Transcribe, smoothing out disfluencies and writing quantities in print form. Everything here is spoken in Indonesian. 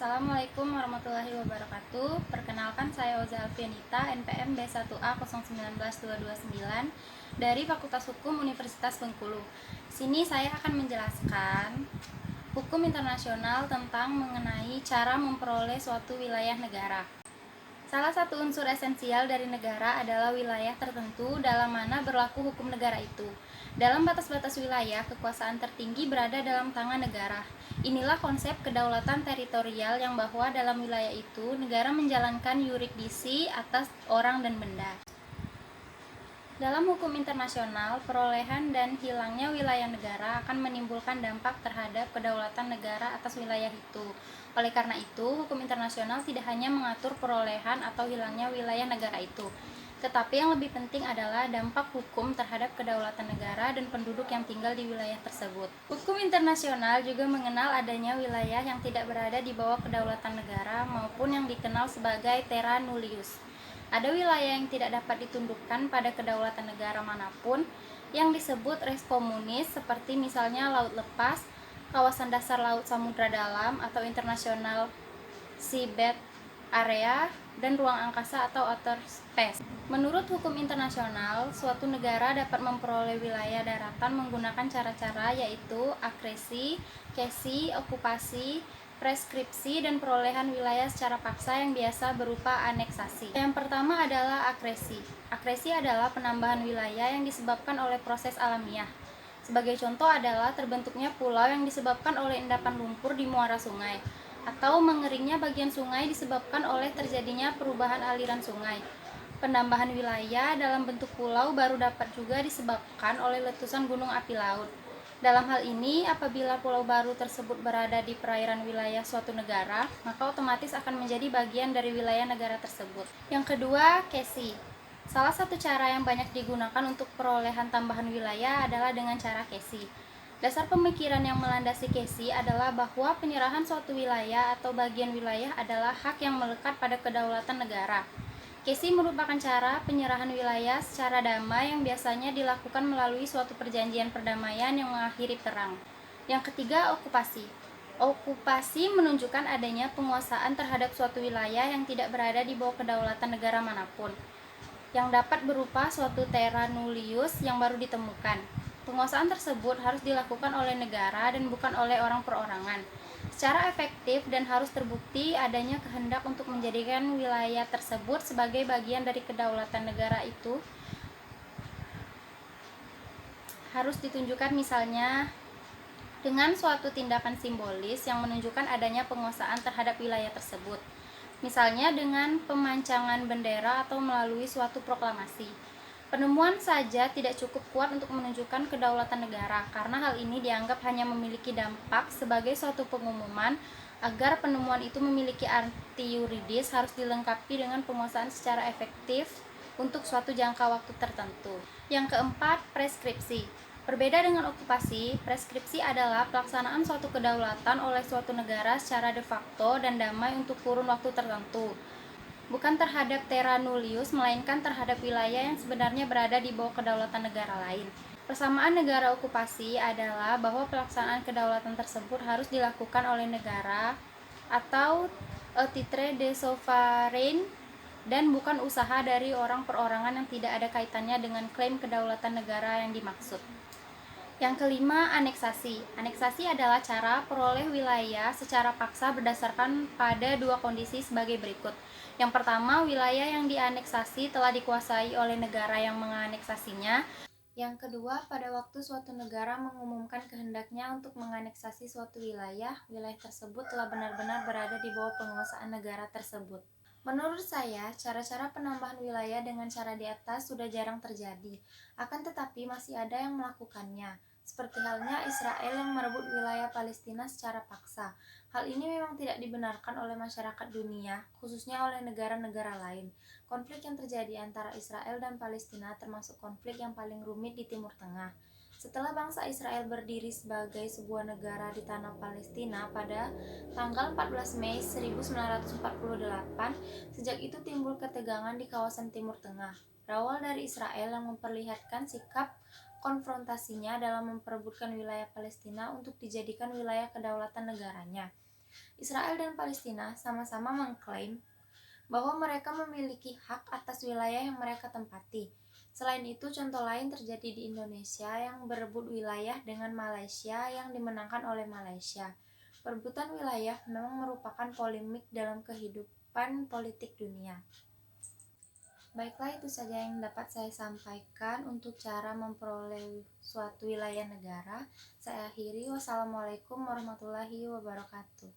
Assalamualaikum warahmatullahi wabarakatuh. Perkenalkan, saya Oza Alfianita, NPM B1A019229 dari Fakultas Hukum Universitas Bengkulu. Sini saya akan menjelaskan hukum internasional tentang mengenai cara memperoleh suatu wilayah negara. Salah satu unsur esensial dari negara adalah wilayah tertentu dalam mana berlaku hukum negara itu. Dalam batas-batas wilayah, kekuasaan tertinggi berada dalam tangan negara. Inilah konsep kedaulatan teritorial yang bahwa dalam wilayah itu, negara menjalankan yurisdiksi atas orang dan benda. Dalam hukum internasional, perolehan dan hilangnya wilayah negara akan menimbulkan dampak terhadap kedaulatan negara atas wilayah itu. Oleh karena itu, hukum internasional tidak hanya mengatur perolehan atau hilangnya wilayah negara itu, tetapi yang lebih penting adalah dampak hukum terhadap kedaulatan negara dan penduduk yang tinggal di wilayah tersebut. Hukum internasional juga mengenal adanya wilayah yang tidak berada di bawah kedaulatan negara maupun yang dikenal sebagai terra nullius. Ada wilayah yang tidak dapat ditundukkan pada kedaulatan negara manapun yang disebut res communis, seperti misalnya laut lepas, kawasan dasar laut samudra dalam atau international seabed area, dan ruang angkasa atau outer space. Menurut hukum internasional, suatu negara dapat memperoleh wilayah daratan menggunakan cara-cara yaitu akresi, kesi, okupasi, preskripsi, dan perolehan wilayah secara paksa yang biasa berupa aneksasi. Yang pertama adalah akresi. Akresi adalah penambahan wilayah yang disebabkan oleh proses alamiah. Sebagai contoh adalah terbentuknya pulau yang disebabkan oleh endapan lumpur di muara sungai, atau mengeringnya bagian sungai disebabkan oleh terjadinya perubahan aliran sungai. Penambahan wilayah dalam bentuk pulau baru dapat juga disebabkan oleh letusan gunung api laut. Dalam hal ini, apabila pulau baru tersebut berada di perairan wilayah suatu negara, maka otomatis akan menjadi bagian dari wilayah negara tersebut. Yang kedua, kesi. Salah satu cara yang banyak digunakan untuk perolehan tambahan wilayah adalah dengan cara kesi. Dasar pemikiran yang melandasi kesi adalah bahwa penyerahan suatu wilayah atau bagian wilayah adalah hak yang melekat pada kedaulatan negara. Kesi merupakan cara penyerahan wilayah secara damai yang biasanya dilakukan melalui suatu perjanjian perdamaian yang mengakhiri perang. Yang ketiga, okupasi. Okupasi menunjukkan adanya penguasaan terhadap suatu wilayah yang tidak berada di bawah kedaulatan negara manapun, yang dapat berupa suatu terra nullius yang baru ditemukan. Penguasaan tersebut harus dilakukan oleh negara dan bukan oleh orang perorangan. Secara efektif dan harus terbukti adanya kehendak untuk menjadikan wilayah tersebut sebagai bagian dari kedaulatan negara itu harus ditunjukkan misalnya dengan suatu tindakan simbolis yang menunjukkan adanya penguasaan terhadap wilayah tersebut. Misalnya dengan pemancangan bendera atau melalui suatu proklamasi. Penemuan saja tidak cukup kuat untuk menunjukkan kedaulatan negara, karena hal ini dianggap hanya memiliki dampak sebagai suatu pengumuman. Agar penemuan itu memiliki arti yuridis, harus dilengkapi dengan penguasaan secara efektif untuk suatu jangka waktu tertentu. Yang keempat, preskripsi. Berbeda dengan okupasi, preskripsi adalah pelaksanaan suatu kedaulatan oleh suatu negara secara de facto dan damai untuk kurun waktu tertentu, bukan terhadap terra nullius, melainkan terhadap wilayah yang sebenarnya berada di bawah kedaulatan negara lain. Persamaan negara okupasi adalah bahwa pelaksanaan kedaulatan tersebut harus dilakukan oleh negara atau a titre de sovereign dan bukan usaha dari orang perorangan yang tidak ada kaitannya dengan klaim kedaulatan negara yang dimaksud. Yang kelima, aneksasi. Aneksasi adalah cara peroleh wilayah secara paksa berdasarkan pada dua kondisi sebagai berikut. Yang pertama, wilayah yang dianeksasi telah dikuasai oleh negara yang menganeksasinya. Yang kedua, pada waktu suatu negara mengumumkan kehendaknya untuk menganeksasi suatu wilayah, wilayah tersebut telah benar-benar berada di bawah penguasaan negara tersebut. Menurut saya, cara-cara penambahan wilayah dengan cara di atas sudah jarang terjadi. Akan tetapi masih ada yang melakukannya, seperti halnya Israel yang merebut wilayah Palestina secara paksa. Hal ini memang tidak dibenarkan oleh masyarakat dunia, khususnya oleh negara-negara lain. Konflik yang terjadi antara Israel dan Palestina termasuk konflik yang paling rumit di Timur Tengah. Setelah bangsa Israel berdiri sebagai sebuah negara di tanah Palestina pada tanggal 14 Mei 1948, sejak itu timbul ketegangan di kawasan Timur Tengah. Berawal dari Israel yang memperlihatkan sikap konfrontasinya dalam memperebutkan wilayah Palestina untuk dijadikan wilayah kedaulatan negaranya. Israel dan Palestina sama-sama mengklaim bahwa mereka memiliki hak atas wilayah yang mereka tempati. Selain itu, contoh lain terjadi di Indonesia yang berebut wilayah dengan Malaysia yang dimenangkan oleh Malaysia. Perebutan wilayah memang merupakan polemik dalam kehidupan politik dunia. Baiklah, itu saja yang dapat saya sampaikan untuk cara memperoleh suatu wilayah negara. Saya akhiri, wassalamualaikum warahmatullahi wabarakatuh.